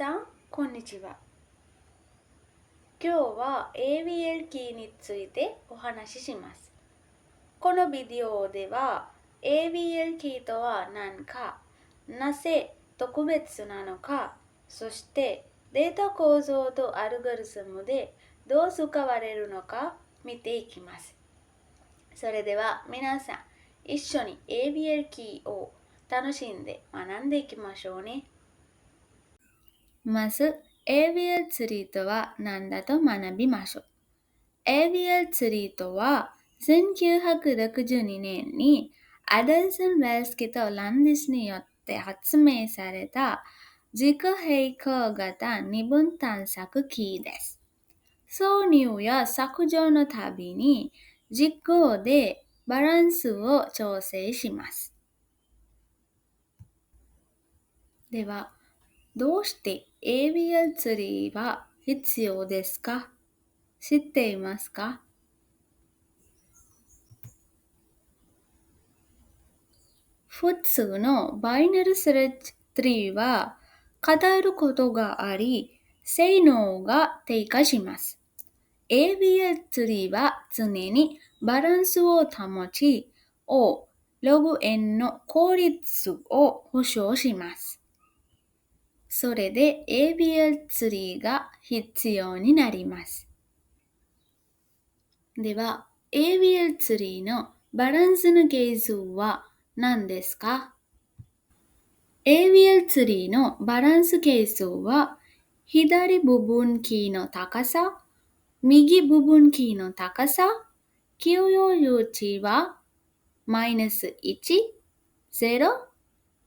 さん、こんにちは。今日は ABL キーについてお話しします。このビデオでは ABL キーとは何か、なぜ特別なのか、そしてデータ構造とアルゴリズムでどう使われるのか見ていきます。それでは皆さん、一緒に ABL キーを楽しんで学んでいきましょうね。まず、ABL ツリーとは何だと学びましょう。ABL ツリーとは、1962年にアダソン・ウェルスキとランディスによって発明された自己並行型二分探索キーです。挿入や削除のたびに実行でバランスを調整します。では、どうして ABL ツリーは必要ですか？知っていますか？普通のバイナルスレッジツリーは偏ることがあり、性能が低下します。ABL ツリーは常にバランスを保ち、O、ログ N の効率を保証します。それで ABL ツリーが必要になります。では、ABL ツリーのバランスの係数は何ですか？ ABL ツリーのバランス係数は、左部分キーの高さ、右部分キーの高さ、給与余地はマイナス1、0、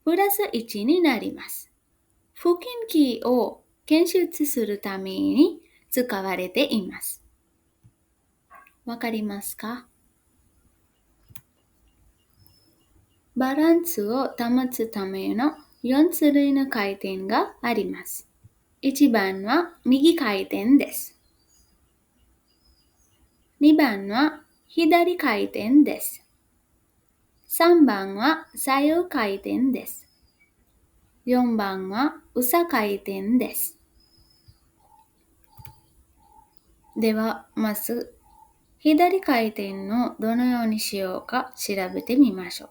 プラス1になります。付近キーを検出するために使われています。わかりますか？バランスを保つための4種類の回転があります。1番は右回転です。2番は左回転です。3番は左右回転です。4番は右左回転です。では、まず、左回転をどのようにしようか調べてみましょう。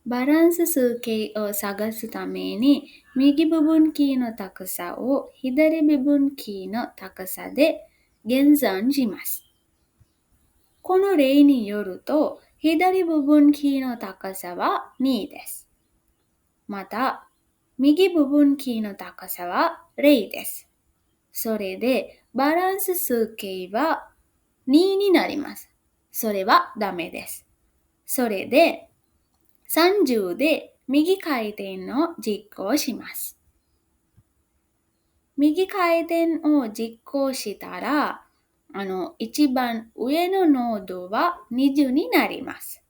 バランス数形を探すために、右部分キーの高さを左部分キーの高さで減算します。この例によると、左部分キーの高さは2です。また、右部分キーの高さは0です。それで、バランス数形は2になります。それはダメです。それで、30で右回転を実行します。右回転を実行したら、一番上のノードは20になります。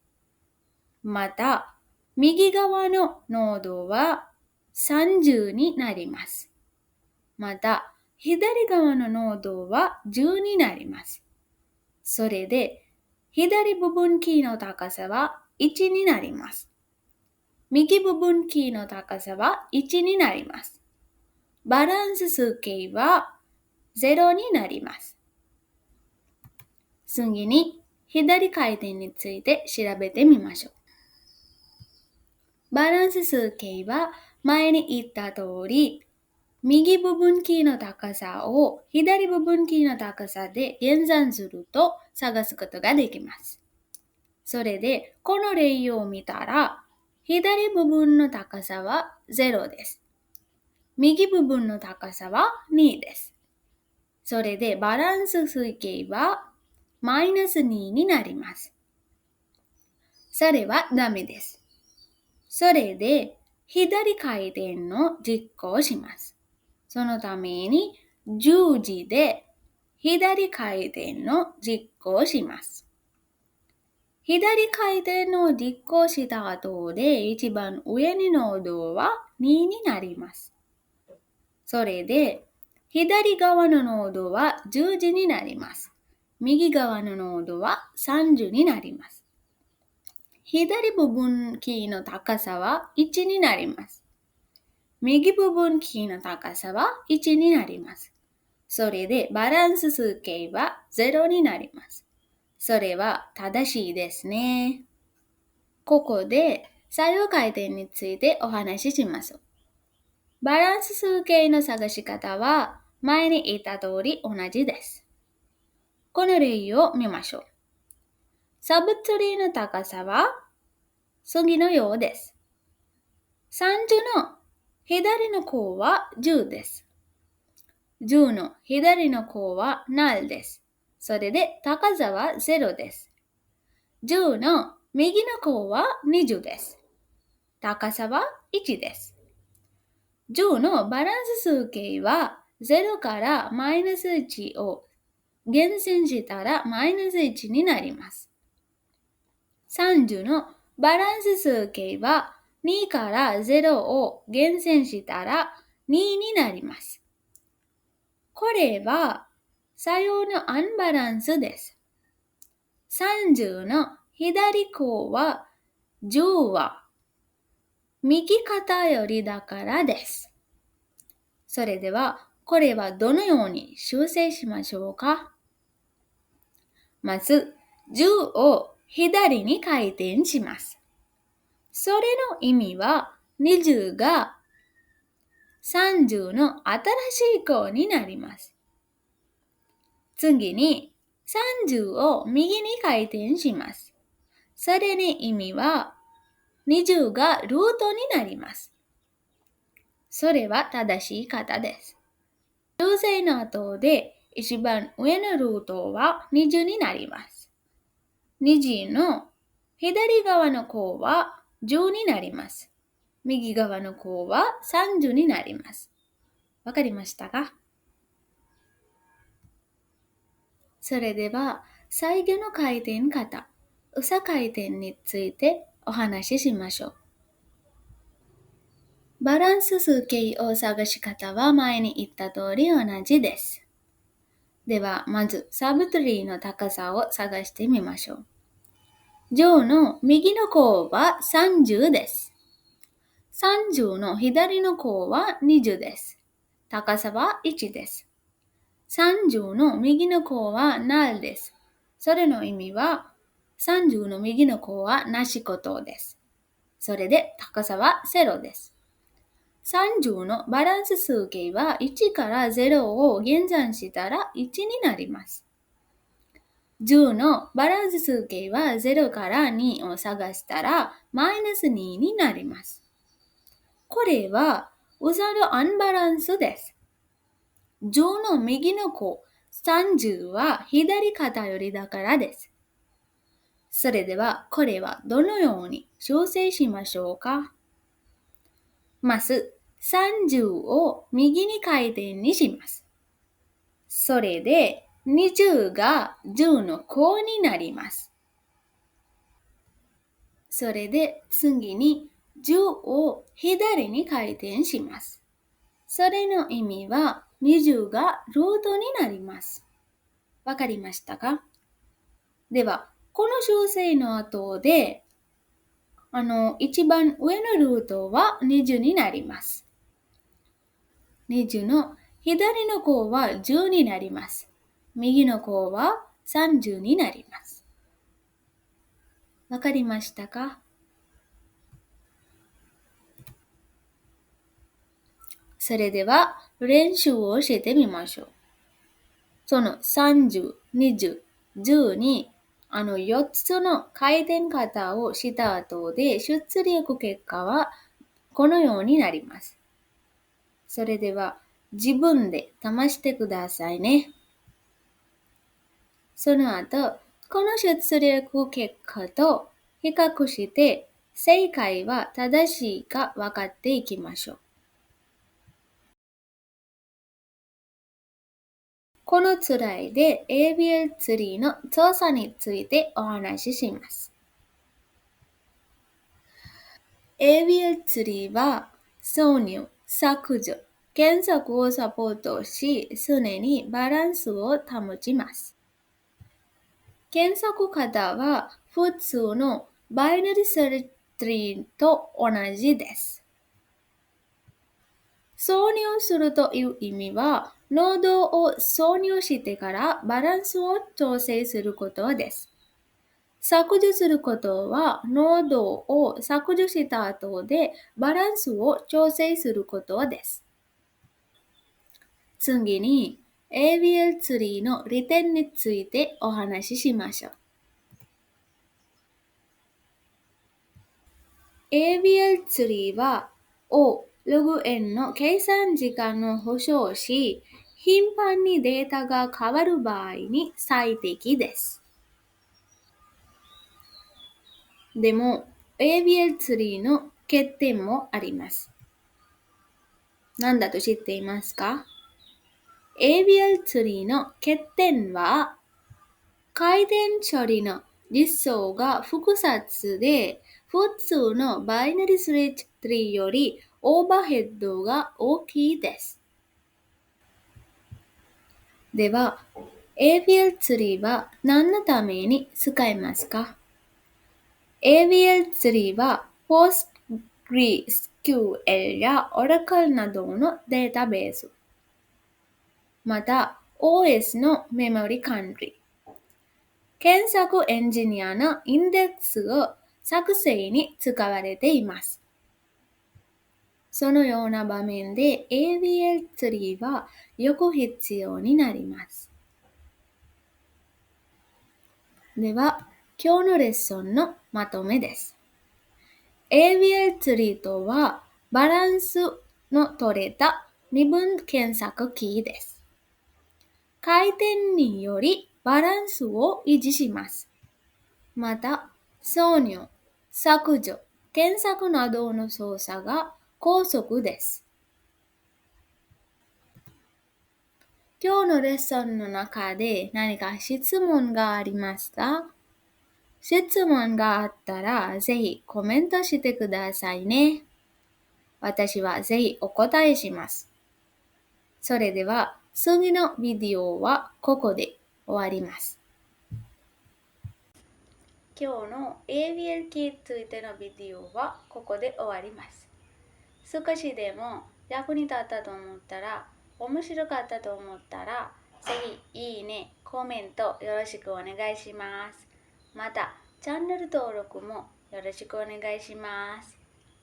また、右側のノードは30になります。また、左側のノードは10になります。それで、左部分キーの高さは1になります。右部分キーの高さは1になります。バランス数形は0になります。次に、左回転について調べてみましょう。バランス数形は前に言った通り、右部分キーの高さを左部分キーの高さで減算すると探すことができます。それで、この例を見たら、左部分の高さは0です。右部分の高さは2です。それで、バランス数形はマイナス2になります。それはダメです。それで、左回転の実行をします。そのために、十字で左回転の実行をします。左回転を実行した後で一番上にノードは2になります。それで、左側のノードは十字になります。右側のノードは30になります。左部分キーの高さは1になります。右部分キーの高さは1になります。それでバランス数形は0になります。それは正しいですね。ここで左右回転についてお話しします。バランス数形の探し方は前に言った通り同じです。この例を見ましょう。サブツリーの高さは次のようです。30の左の項は10です。10の左の項は0です。それで高さは0です。10の右の項は20です。高さは1です。10のバランス数形は0からマイナス1を厳選したらマイナス1になります。30のバランス数形は2から0を厳選したら2になります。これは左右のアンバランスです。30の左項は10は右肩よりだからです。それではこれはどのように修正しましょうか。まず10を左に回転します。それの意味は20が30の新しい項になります。次に30を右に回転します。それの意味は20がルートになります。それは正しい方です。修正の後で一番上のルートは20になります。20の左側の項は10になります。右側の項は30になります。わかりましたか？それでは最後の回転方、右左回転についてお話ししましょう。バランス数形を探し方は前に言った通り同じです。では、まずサブツリーの高さを探してみましょう。上の右の項は30です。30の左の項は20です。高さは1です。30の右の項は0です。それの意味は30の右の項はなしことです。それで高さは0です。30のバランス数形は1から0を減算したら1になります。10のバランス数形は0から2を探したらマイナス2になります。これは右左のアンバランスです。10の右の項30は左肩よりだからです。それではこれはどのように修正しましょうか。まず30を右に回転にします。それで20が10の項になります。それで次に10を左に回転します。それの意味は20がルートになります。わかりましたか？では、この修正の後で、一番上のルートは20になります。20の左の項は10になります。右の項は30になります。わかりましたか？それでは練習を教えてみましょう。その30、20、10に4つの回転方をした後で出力結果はこのようになります。それでは自分で試してくださいね。その後、この出力結果と比較して正解は正しいか分かっていきましょう。このスライドで ABL ツリーの操作についてお話しします。ABL ツリーは挿入、削除、検索をサポートし、常にバランスを保ちます。検索方は普通のバイナリーサーチツリーと同じです。挿入するという意味は、ノードを挿入してからバランスを調整することです。削除することは、ノードを削除した後でバランスを調整することです。次に、ABL ツリーの利点についてお話ししましょう。ABL ツリーは、ログ N の計算時間を保証し、頻繁にデータが変わる場合に最適です。でも、ABL ツリーの欠点もあります。何だと知っていますか？ ABL ツリーの欠点は、回転処理の実装が複雑で、普通のバイナリスイッチツリーよりオーバーヘッドが大きいです。では、ABL ツリーは何のために使えますか？ ABL ツリーは PostgreSQL や Oracle などのデータベース、また OS のメモリ管理、検索エンジニアのインデックスを作成に使われています。そのような場面で ABL ツリーはよく必要になります。では、今日のレッスンのまとめです。ABL ツリーとはバランスの取れた二分検索キーです。回転によりバランスを維持します。また、挿入、削除、検索などの操作が高速です。今日のレッスンの中で何か質問がありますか？質問があったらぜひコメントしてくださいね。私はぜひお答えします。それでは次のビデオはここで終わります。今日の ABL キーについてのビデオはここで終わります。少しでも役に立ったと思ったら、面白かったと思ったら、ぜひいいね、コメントよろしくお願いします。また、チャンネル登録もよろしくお願いします。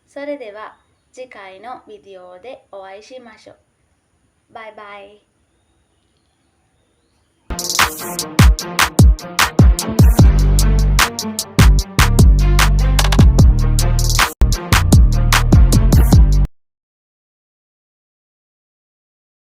それでは次回のビデオでお会いしましょう。バイバイ。